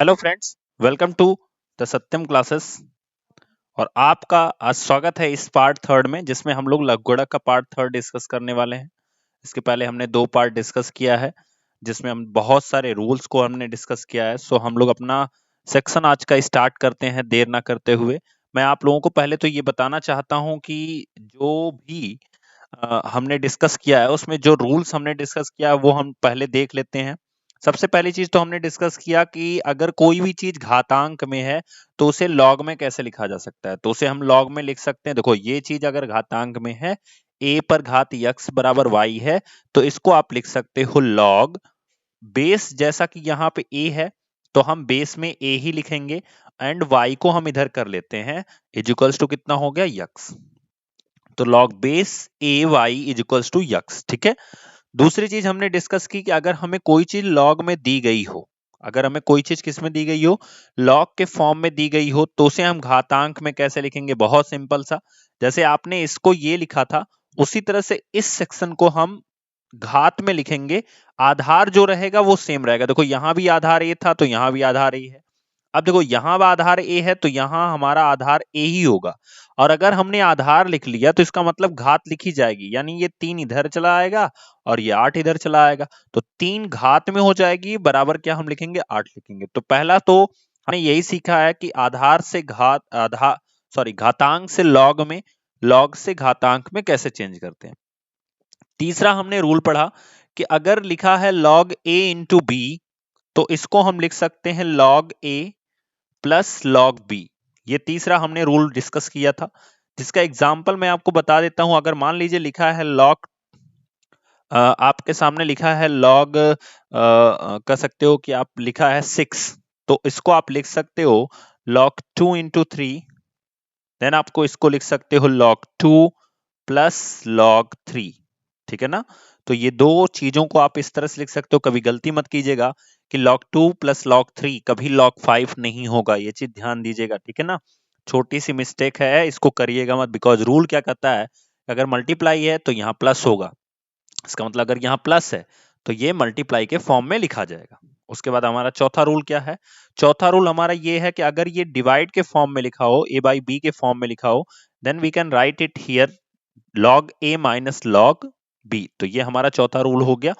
Hello friends, welcome to the Satyam classes. और आपका आज स्वागत है इस पार्ट थर्ड में, जिसमें हम लोग लघुगणक का पार्ट थर्ड डिस्कस करने वाले हैं। इसके पहले हमने दो पार्ट डिस्कस किया है, जिसमें हम बहुत सारे रूल्स को हमने डिस्कस किया है। सो हम लोग अपना सेक्शन आज का स्टार्ट करते हैं देर ना करते हुए। मैं आप लोगों को पहले तो ये बताना चाहता हूँ कि जो भी हमने डिस्कस किया है उसमें जो रूल्स हमने डिस्कस किया है वो हम पहले देख लेते हैं। सबसे पहली चीज तो हमने डिस्कस किया कि अगर कोई भी चीज घातांक में है तो उसे लॉग में कैसे लिखा जा सकता है। तो उसे हम लॉग में लिख सकते हैं। देखो, ये चीज अगर घातांक में है, a पर घात x बराबर y है, तो इसको आप लिख सकते हो लॉग बेस। जैसा कि यहाँ पे a है तो हम बेस में a ही लिखेंगे एंड y को हम इधर कर लेते हैं, इजिकल्स टू कितना हो गया x। तो log base a y is equals to यक्स। ठीक है। दूसरी चीज हमने डिस्कस की कि अगर हमें कोई चीज लॉग में दी गई हो, अगर हमें कोई चीज किस में दी गई हो, लॉग के फॉर्म में दी गई हो, तो उसे हम घातांक में कैसे लिखेंगे। बहुत सिंपल सा, जैसे आपने इसको ये लिखा था उसी तरह से इस सेक्शन को हम घात में लिखेंगे। आधार जो रहेगा वो सेम रहेगा। देखो, यहां भी आधार ए था तो यहां भी आधार ए है। अब देखो, यहां आधार ए है तो यहां हमारा आधार ए ही होगा। और अगर हमने आधार लिख लिया तो इसका मतलब घात लिखी जाएगी, यानी ये 3 इधर चला आएगा और ये 8 इधर चला आएगा। तो 3 घात में हो जाएगी, बराबर क्या हम लिखेंगे, 8 लिखेंगे। तो पहला तो हमने यही सीखा है कि आधार से घातांक से लॉग में, लॉग से घातांक में कैसे चेंज करते हैं। तीसरा हमने रूल पढ़ा कि अगर लिखा है लॉग ए इंटू बी, तो इसको हम लिख सकते हैं लॉग ए प्लस लॉग बी। ये तीसरा हमने रूल डिस्कस किया था, जिसका एग्जाम्पल मैं आपको बता देता हूं। अगर मान लीजिए लिखा है लॉग, आपके सामने लिखा है लॉग, कह सकते हो कि आप लिखा है 6, तो इसको आप लिख सकते हो लॉग 2 इंटू 3। देन आपको इसको लिख सकते हो लॉग 2 प्लस लॉग 3। ठीक है ना। तो ये दो चीजों को आप इस तरह से लिख सकते हो। कभी गलती मत कीजिएगा कि log 2 प्लस log 3, कभी log 5 नहीं होगा। ये चीज ध्यान दीजिएगा, ठीक है ना। छोटी सी मिस्टेक है, इसको करिएगा मत। बिकॉज रूल क्या कहता है, अगर मल्टीप्लाई है तो यहाँ प्लस होगा। इसका मतलब अगर यहाँ प्लस है तो ये मल्टीप्लाई के फॉर्म में लिखा जाएगा। उसके बाद हमारा चौथा रूल क्या है। चौथा रूल हमारा ये है कि अगर ये डिवाइड के फॉर्म में लिखा हो, a बाई बी के फॉर्म में लिखा हो, then we can write it here log a minus log b। तो ये हमारा चौथा रूल हो गया।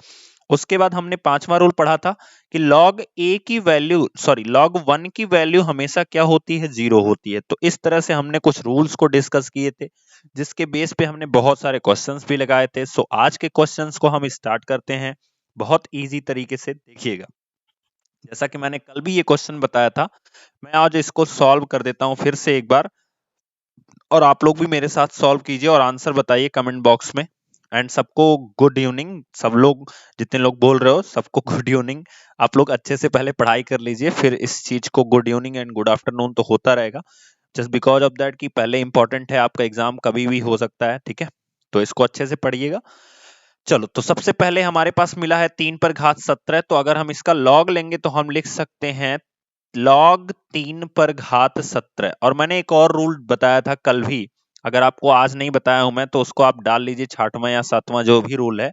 उसके बाद हमने पांचवा रूल पढ़ा था कि log a की वैल्यू, सॉरी log 1 की वैल्यू हमेशा क्या होती है, 0 होती है। तो इस तरह से हमने कुछ रूल्स को डिस्कस किए थे, जिसके बेस पे हमने बहुत सारे क्वेश्चंस भी लगाए थे। सो आज के क्वेश्चंस को हम स्टार्ट करते हैं। बहुत इजी तरीके से देखिएगा। जैसा कि मैंने कल भी ये क्वेश्चन बताया था, मैं आज इसको सॉल्व कर देता हूं फिर से एक बार, और आप लोग भी मेरे साथ सॉल्व कीजिए और आंसर बताइए कमेंट बॉक्स में। एंड सबको गुड इवनिंग। सब लोग जितने लोग बोल रहे हो सबको गुड इवनिंग। आप लोग अच्छे से पहले पढ़ाई कर लीजिए, फिर इस चीज को good evening and good afternoon तो होता रहेगा। जस्ट बिकॉज ऑफ दैट कि पहले इंपॉर्टेंट है, आपका एग्जाम कभी भी हो सकता है। ठीक है, तो इसको अच्छे से पढ़िएगा। चलो, तो सबसे पहले हमारे पास मिला है 3 पर घात 17। तो अगर हम इसका लॉग लेंगे तो हम लिख सकते हैं लॉग 3 पर घात 17। और मैंने एक और रूल बताया था कल भी, अगर आपको आज नहीं बताया हूं मैं तो उसको आप डाल लीजिए, छठवां या सातवां जो भी रूल है।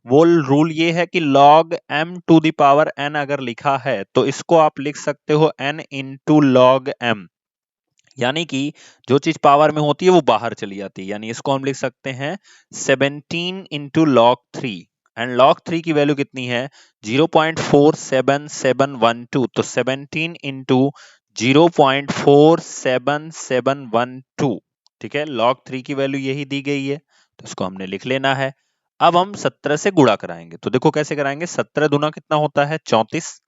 वो रूल ये है कि log m to the power n अगर लिखा है तो इसको आप लिख सकते हो n इंटू लॉग m। यानी कि जो चीज पावर में होती है वो बाहर चली जाती है, यानी इसको हम लिख सकते हैं 17 इंटू लॉग 3। एंड लॉग 3 की वैल्यू कितनी है, 0.47712। तो 17 इंटू 0.47712। ठीक है, लॉग 3 की वैल्यू यही दी गई है, तो इसको हमने लिख लेना है। अब हम 17 से गुणा कराएंगे। तो देखो कैसे कराएंगे, 17 दुना कितना होता है, 34।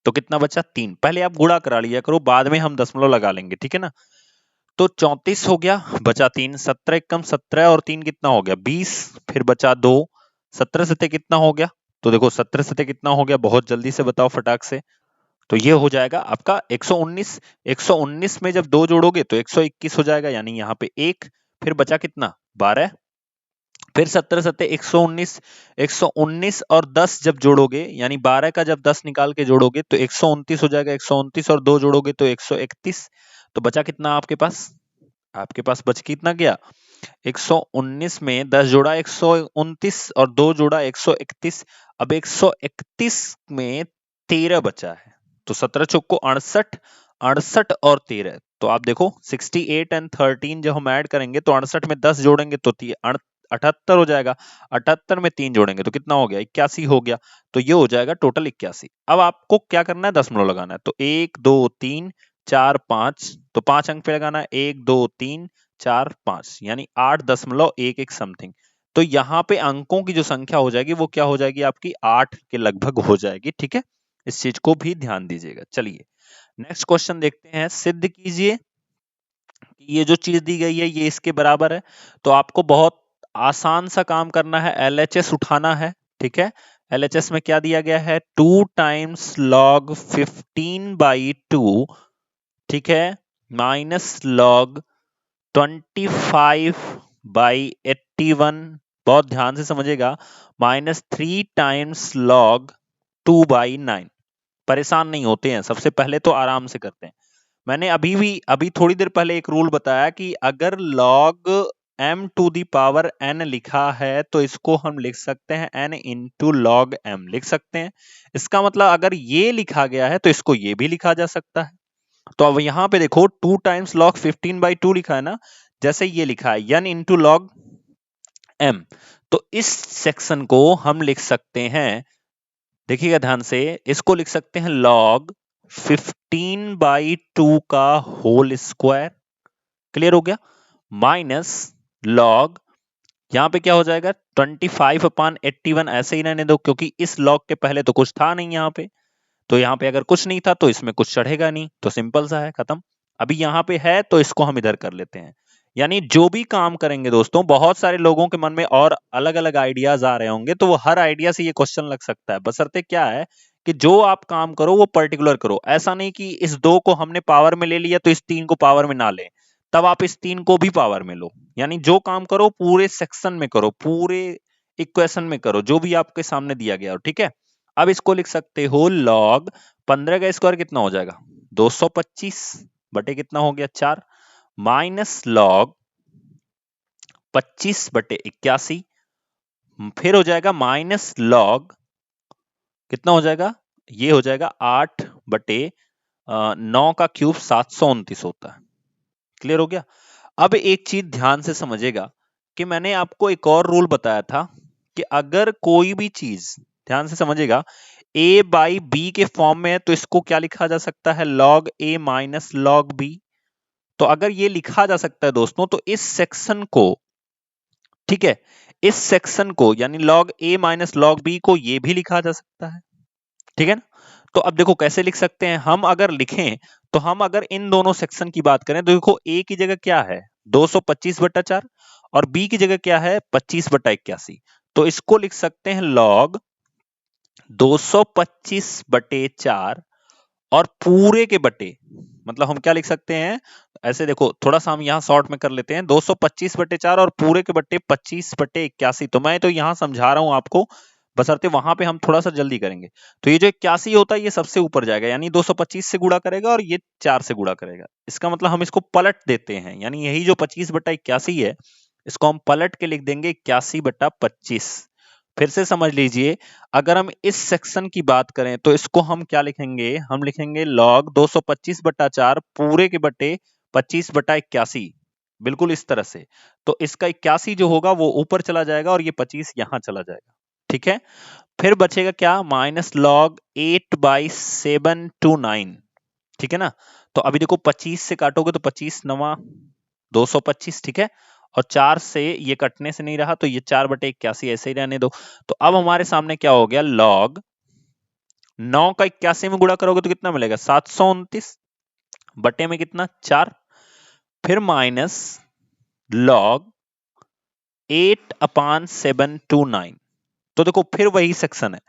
तो कितना बचा, 3। पहले आप गुणा करा लिया करो, बाद में हम दशमलव लगा लेंगे, ठीक है ना। तो 34 हो गया, बचा 3। 17 एकम 17 और 3 कितना हो गया, 20। फिर बचा 2। 17 सते कितना हो गया, तो देखो 17 सते कितना हो गया, बहुत जल्दी से बताओ फटाक से। तो ये हो जाएगा आपका 119। 119 में जब 2 जोड़ोगे तो 121 हो जाएगा, यानी यहाँ पे 1। फिर बचा कितना, 12। फिर 17 सत्ते 119। 119 और 10 जब जोड़ोगे, यानी 12 का जब 10 निकाल के जोड़ोगे तो 129 हो जाएगा। 129 और 2 जोड़ोगे तो 131। तो बचा कितना आपके पास, आपके पास बच कितना गया, 119 में 10 जोड़ा 129 और 2 जोड़ा 131। अब 131 में 13 बचा है। तो 17 चौको 68, 68 और 13, तो आप देखो 68 एंड 13 जब हम ऐड करेंगे तो 68 में 10 जोड़ेंगे तो 78 हो जाएगा, 78 में 3 जोड़ेंगे तो कितना हो गया, 81 हो गया। तो ये हो जाएगा टोटल 81। अब आपको क्या करना है, दशमलव लगाना है। तो 1 2 3 4 5, तो 5 अंक पे लगाना है, 1 2 3 4 5, यानी 8.11 समथिंग। तो यहाँ पे अंकों की जो संख्या हो जाएगी वो क्या हो जाएगी आपकी, 8 के लगभग हो जाएगी। ठीक है, इस चीज को भी ध्यान दीजिएगा। चलिए नेक्स्ट क्वेश्चन देखते हैं। सिद्ध कीजिए कि ये जो चीज दी गई है ये इसके बराबर है। तो आपको बहुत आसान सा काम करना है, LHS उठाना है। ठीक है, LHS में क्या दिया गया है, 2 टाइम्स log 15/2, ठीक है, माइनस log 25/81, बहुत ध्यान से समझिएगा, माइनस 3 टाइम्स log 2/9। परेशान नहीं होते हैं, सबसे पहले तो आराम से करते हैं। मैंने अभी थोड़ी देर पहले एक रूल बताया कि अगर log m to the power n लिखा है तो इसको हम लिख सकते हैं n इंटू log m लिख सकते हैं। इसका मतलब अगर ये लिखा गया है तो इसको ये भी लिखा जा सकता है। तो अब यहां पे देखो 2 टाइम्स log 15/2 लिखा है ना, जैसे ये लिखा है n इंटू log m, तो इस सेक्शन को हम लिख सकते हैं, देखिएगा ध्यान से, इसको लिख सकते हैं log 15/2 का होल स्क्वायर, क्लियर हो गया, माइनस log, यहां पे क्या हो जाएगा 25/81, ऐसे ही रहने दो क्योंकि इस log के पहले तो कुछ था नहीं यहाँ पे, तो यहाँ पे अगर कुछ नहीं था तो इसमें कुछ चढ़ेगा नहीं, तो सिंपल सा है, खत्म। अभी यहाँ पे है तो इसको हम इधर कर लेते हैं। यानी जो भी काम करेंगे दोस्तों, बहुत सारे लोगों के मन में और अलग अलग आइडियाज आ रहे होंगे, तो वो हर आइडिया से ये क्वेश्चन लग सकता है, बशर्ते क्या है कि जो आप काम करो वो पर्टिकुलर करो। ऐसा नहीं कि इस 2 को हमने पावर में ले लिया तो इस 3 को पावर में ना ले, तब आप इस 3 को भी पावर में लो। यानी जो काम करो पूरे सेक्शन में करो, पूरे इक्वेशन में करो, जो भी आपके सामने दिया गया हो। ठीक है, अब इसको लिख सकते हो log 15 का स्क्वायर कितना हो जाएगा, 225 बटे कितना हो गया 4, माइनस log 25/81, फिर हो जाएगा माइनस log कितना हो जाएगा, ये हो जाएगा 8/9 का क्यूब 729 होता है। क्लियर हो गया। अब एक चीज ध्यान से समझेगा कि मैंने आपको एक और रूल बताया था कि अगर कोई भी चीज, ध्यान से समझेगा, a बाई बी के फॉर्म में है तो इसको क्या लिखा जा सकता है, log a minus log b। तो अगर ये लिखा जा सकता है दोस्तों, तो इस सेक्शन को, ठीक है, इस सेक्शन को यानी log a minus log b को ये भी लिखा जा सकता है। ठीक है ना। तो अब देखो कैसे लिख सकते हैं हम, अगर लिखें तो हम अगर इन दोनों सेक्शन की बात करें तो देखो a की जगह क्या है 225/4 और b की जगह क्या है 25/81, तो इसको लिख सकते हैं log 225/4 और पूरे के बटे, मतलब हम क्या लिख सकते हैं, ऐसे देखो थोड़ा सा हम यहाँ शॉर्ट में कर लेते हैं, 225/4 और पूरे के बटे 25/81। तो मैं तो यहाँ समझा रहा हूं आपको, बशर्ते वहां पे हम थोड़ा सा जल्दी करेंगे। तो ये जो 81 होता है ये सबसे ऊपर जाएगा, यानी 225 से गुणा करेगा और ये 4 से गुणा करेगा। इसका मतलब हम इसको पलट देते हैं, यानी यही जो 25/81 है इसको हम पलट के लिख देंगे 81/25। फिर से समझ लीजिए, अगर हम इस सेक्शन की बात करें तो इसको हम क्या लिखेंगे, हम लिखेंगे log 225/4 पूरे के बटे 25/81, बिल्कुल इस तरह से। तो इसका 81 जो होगा वो ऊपर चला जाएगा और ये 25 यहां चला जाएगा। ठीक है, फिर बचेगा क्या, माइनस log 8/729। ठीक है ना। तो अभी देखो 25 से काटोगे तो 25 9 225, ठीक है, और 4 से ये कटने से नहीं रहा तो ये 4/81 ऐसे ही रहने दो। तो अब हमारे सामने क्या हो गया, log 9 का 81 में गुणा करोगे तो कितना मिलेगा 729 बटे में कितना 4, फिर माइनस log 8/729। तो देखो फिर वही सेक्शन है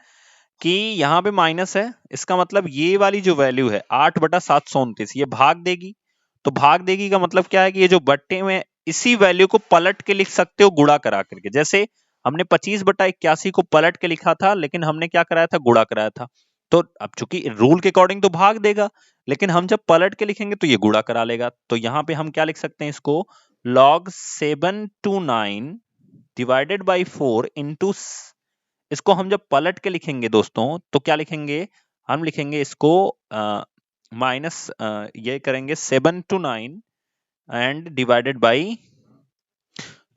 कि यहां पे माइनस है, इसका मतलब ये वाली जो वैल्यू है 8/729 ये भाग देगी। तो भाग देगी का मतलब क्या है कि ये जो बट्टे में, इसी वैल्यू को पलट के लिख सकते हो गुणा करा करके, जैसे हमने 25/81 को पलट के लिखा था लेकिन हमने क्या कराया था, गुणा कराया था। तो अब चूंकि रूल के अकॉर्डिंग तो भाग देगा, लेकिन हम जब पलट के लिखेंगे तो ये गुणा करा लेगा। तो यहां पे हम क्या लिख सकते हैं इसको, log 729 डिवाइडेड बाई 4 इंटू, इसको हम जब पलट के लिखेंगे दोस्तों तो क्या लिखेंगे, हम लिखेंगे इसको माइनस ये करेंगे 7 to 9 and divided by,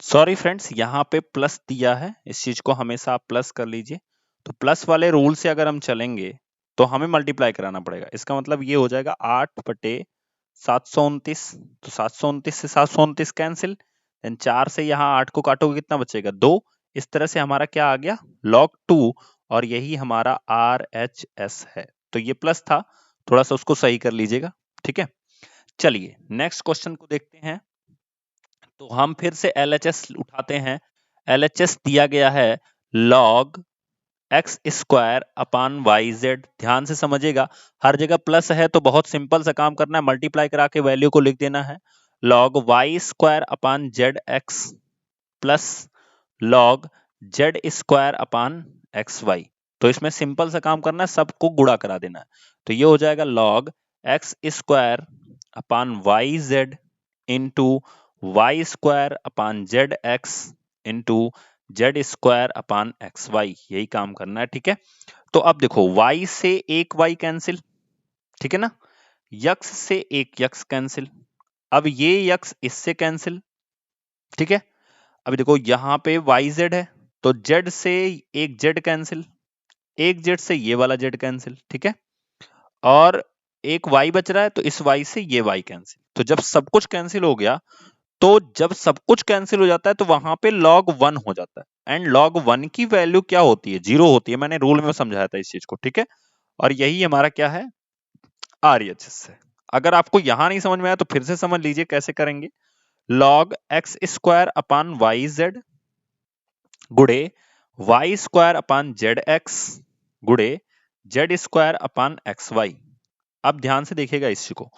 sorry friends यहाँ पे प्लस दिया है, इस चीज को हमेशा आप प्लस कर लीजिए। तो प्लस वाले रूल से अगर हम चलेंगे तो हमें मल्टीप्लाई कराना पड़ेगा। इसका मतलब ये हो जाएगा 8/729। तो 729 से 729 कैंसिल, देन 4 से यहाँ 8 को काटोगे कितना बचेगा 2। इस तरह से हमारा क्या आ गया log 2, और यही हमारा RHS है। तो ये प्लस था, थोड़ा सा उसको सही कर लीजिएगा, ठीक है। चलिए नेक्स्ट क्वेश्चन को देखते हैं। तो हम फिर से LHS उठाते हैं। LHS दिया गया है log x square upon y z. ध्यान से समझिएगा, हर जगह प्लस है तो बहुत सिंपल सा काम करना है, मल्टीप्लाई करा के वैल्यू को लिख देना है। log y square upon z x plus log z square upon x y. तो इसमें सिंपल सा काम करना है, सबको गुणा करा देना है। तो ये हो जाएगा log x square upon y z into y square upon z x into z square upon x y. यही काम करना है, ठीक है। तो अब देखो y से एक y कैंसिल, ठीक है ना, x से एक x कैंसिल, अब ये x इससे कैंसिल, ठीक है। अभी देखो यहाँ पे yz है तो z से एक z कैंसिल, एक z से ये वाला z कैंसिल, ठीक है। और एक y बच रहा है तो इस y से ये y कैंसिल। तो जब सब कुछ कैंसिल हो गया, तो जब सब कुछ कैंसिल हो जाता है तो वहां पे log 1 हो जाता है। एंड log 1 की वैल्यू क्या होती है, 0 होती है। मैंने रूल में समझाया था इस चीज को, ठीक है। और यही हमारा क्या है RHS है। अगर आपको यहां नहीं समझ में आया तो फिर से समझ लीजिए कैसे करेंगे। log x square upon y z गुड़े y square upon z x गुड़े z square upon x y. अब ध्यान से देखिएगा इस चीज को,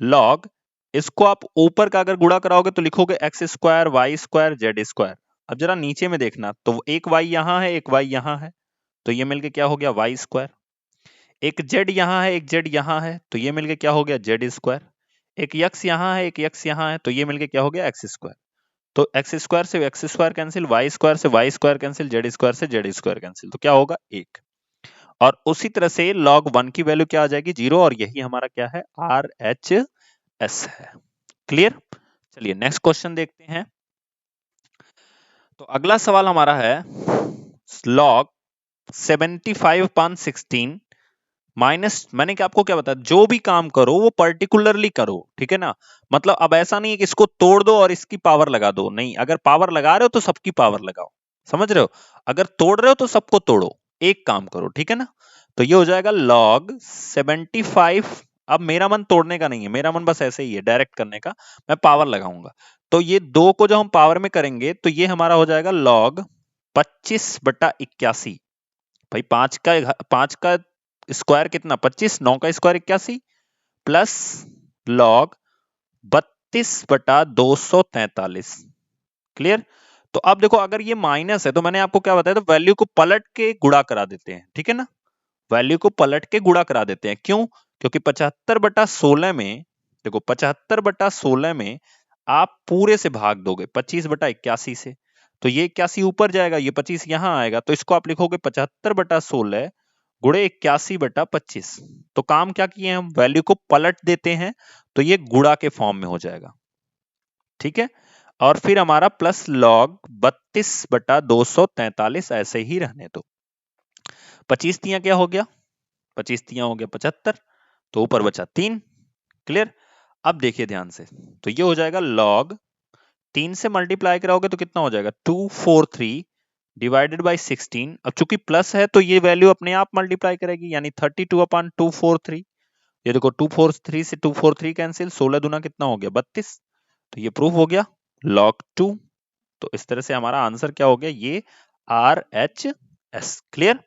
log इसको आप ऊपर का अगर गुणा कराओगे तो लिखोगे x square y square z square. अब जरा नीचे में देखना, तो एक y यहाँ है एक y यहाँ है, तो ये मिलके क्या हो गया वाई स्क्वायर। एक z यहाँ है एक z यहाँ है, तो ये मिलके क्या हो गया जेड स्क्वायर। एक x यहाँ है एक x यहाँ है, तो ये मिलके क्या हो गया एक्स स्क्वायर। तो एक्स स्क्वायर से x square cancel, y square से y square cancel, z square से जेड स्क्वायर कैंसिल, तो क्या होगा 1। और उसी तरह से log 1 की वैल्यू क्या आ जाएगी 0, और यही हमारा क्या है RHS है। क्लियर। चलिए नेक्स्ट क्वेश्चन देखते हैं। तो अगला सवाल हमारा है log 75/16 माइनस, मैंने क्या आपको क्या बताया, जो भी काम करो वो पर्टिकुलरली करो, ठीक है ना। मतलब अब ऐसा नहीं है कि इसको तोड़ दो और इसकी पावर लगा दो, नहीं, अगर पावर लगा रहे हो तो सबकी पावर लगाओ, समझ रहे हो। अगर तोड़ रहे हो तो सबको तोड़ो, एक काम करो, ठीक है ना। तो ये हो जाएगा log 75। अब मेरा मन तोड़ने का नहीं है, मेरा मन बस ऐसे ही है डायरेक्ट करने का, मैं पावर लगाऊंगा। तो ये दो को जब हम पावर में करेंगे तो ये हमारा हो जाएगा log 25/81। भाई पांच का स्क्वायर कितना 25, 9 का स्क्वायर 81 प्लस log 32/243। क्लियर। तो अब देखो अगर ये माइनस है तो मैंने आपको क्या बताया, तो वैल्यू को पलट के गुणा करा देते हैं, ठीक है ना। वैल्यू को पलट के गुणा करा देते हैं, क्यों, क्योंकि 75/16 में, देखो 75/16 में आप पूरे से भाग दोगे 25/81 से, तो ये 81 ऊपर जाएगा, ये 25 यहां आएगा, तो इसको आप लिखोगे 75/16 गुणे 81/25। तो काम क्या किए हम, वैल्यू को पलट देते हैं, तो ये गुणा के फॉर्म में हो जाएगा, ठीक है। और फिर हमारा प्लस log 32/243 ऐसे ही रहने दो। 25 तियां क्या हो गया, 25 तियां हो गया 75, तो ऊपर बचा 3। क्लियर। अब देखिए ध्यान से, तो ये हो जाएगा log 3 से मल्टीप्लाई कराओगे तो कितना हो जाएगा 243 डिवाइडेड बाई 16। अब चूंकि प्लस है तो ये वैल्यू अपने आप मल्टीप्लाई करेगी, यानी 32/243। ये देखो 243 से 243 कैंसिल, 16 दूना कितना हो गया 32। तो ये प्रूफ हो गया log 2। तो इस तरह से हमारा आंसर क्या हो गया, ये RHS। क्लियर।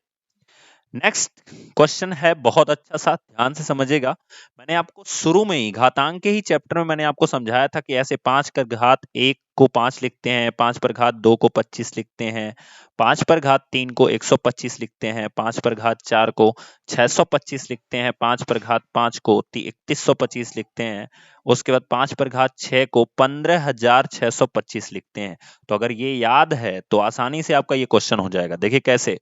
नेक्स्ट क्वेश्चन है बहुत अच्छा सा, ध्यान से समझिएगा। मैंने आपको शुरू में ही घातांक के ही चैप्टर में मैंने आपको समझाया था कि ऐसे 5 का घात 1 को 5 लिखते हैं, 5 पर घात 2 को 25 लिखते हैं, 5 पर घात 3 को 125 लिखते हैं, 5 पर घात 4 को 625 लिखते हैं, 5 पर घात 5 को 3125 लिखते हैं, उसके बाद 5 पर घात 6 को 15625 लिखते हैं। तो अगर ये याद है तो आसानी से आपका ये क्वेश्चन हो जाएगा। देखिए कैसे,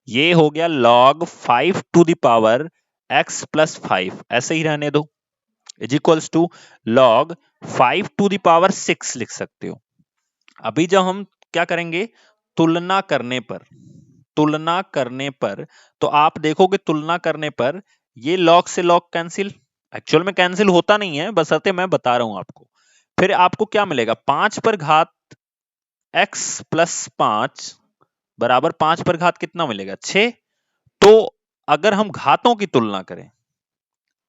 ये हो गया log 5 to the power x plus 5 ऐसे ही रहने दो is equals to log 5 to the power 6 लिख सकते हो। अभी जब हम क्या करेंगे तुलना करने पर तो आप देखोगे तुलना करने पर ये लॉग से लॉग कैंसिल, एक्चुअल में कैंसिल होता नहीं है, बशर्ते मैं बता रहा हूं आपको। फिर आपको क्या मिलेगा 5 पर घात x प्लस 5 बराबर 5 पर घात कितना मिलेगा 6। तो अगर हम घातों की तुलना करें,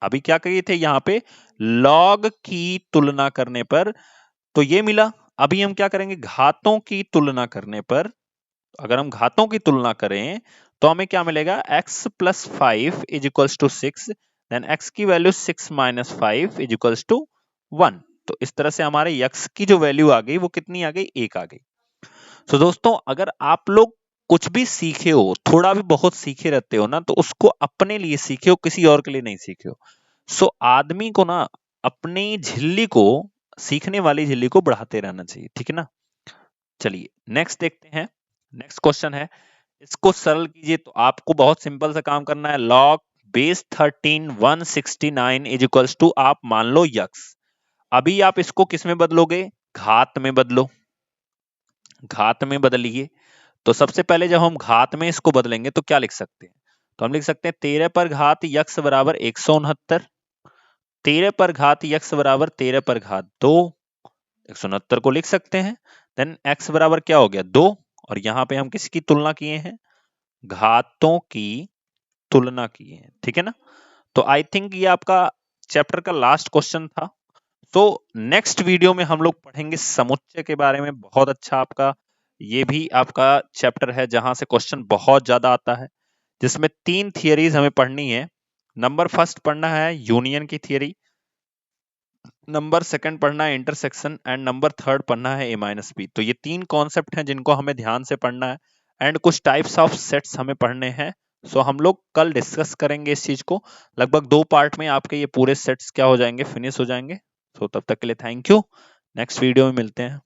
अभी क्या करिए थे यहां पे लॉग की तुलना करने पर तो ये मिला, अभी हम क्या करेंगे घातों की तुलना करने पर, अगर हम घातों की तुलना करें तो हमें क्या मिलेगा x plus 5 is equals to 6, then x की value 6 minus 5 is equals to 1। तो इस तरह से हमारे x की जो वैल्यू आ गई वो कितनी आ गई 1 आ गई। तो दोस्तों अगर आप लोग कुछ भी सीखे हो, थोड़ा भी बहुत सीखे रहते हो ना, तो उसको अपने लिए सीखे हो, किसी और के लिए नहीं सीखे हो। सो आदमी को ना अपनी झिल्ली को, सीखने वाली झिल्ली को बढ़ाते रहना चाहिए, ठीक है ना। चलिए नेक्स्ट देखते हैं। नेक्स्ट क्वेश्चन है, इसको सरल कीजिए। तो आपको बहुत सिंपल सा काम करना है, log base 13 169 is equals to आप मान लो यक्स। अभी आप इसको किस में बदलोगे घात में बदलो, घात में बदलिए। तो सबसे पहले जब हम घात में इसको बदलेंगे तो क्या लिख सकते हैं, तो हम लिख सकते हैं 13 पर घात यक्स बराबर 169, 13 पर घात यक्स बराबर 13 पर घात 2, 169 को लिख सकते हैं। देन x बराबर क्या हो गया 2, और यहां पे हम किसकी तुलना किए हैं घातों की तुलना किए हैं, ठीक है ना। तो आई थिंक ये आपका चैप्टर का लास्ट क्वेश्चन था। तो नेक्स्ट वीडियो में हम लोग पढ़ेंगे समुच्चय के बारे में। बहुत अच्छा आपका ये भी आपका चैप्टर है जहां से क्वेश्चन बहुत ज्यादा आता है, जिसमें 3 थियरीज हमें पढ़नी है। नंबर फर्स्ट पढ़ना है यूनियन की थियरी, नंबर सेकंड पढ़ना है इंटरसेक्शन, एंड नंबर थर्ड पढ़ना है ए माइनस बी। तो ये 3 कॉन्सेप्ट हैं जिनको हमें ध्यान से पढ़ना है, एंड कुछ टाइप्स ऑफ सेट्स हमें पढ़ने हैं। सो हम लोग कल डिस्कस करेंगे इस चीज को। लगभग 2 पार्ट में आपके ये पूरे सेट्स क्या हो जाएंगे फिनिश हो जाएंगे। सो तब तक के लिए थैंक यू, नेक्स्ट वीडियो में मिलते हैं।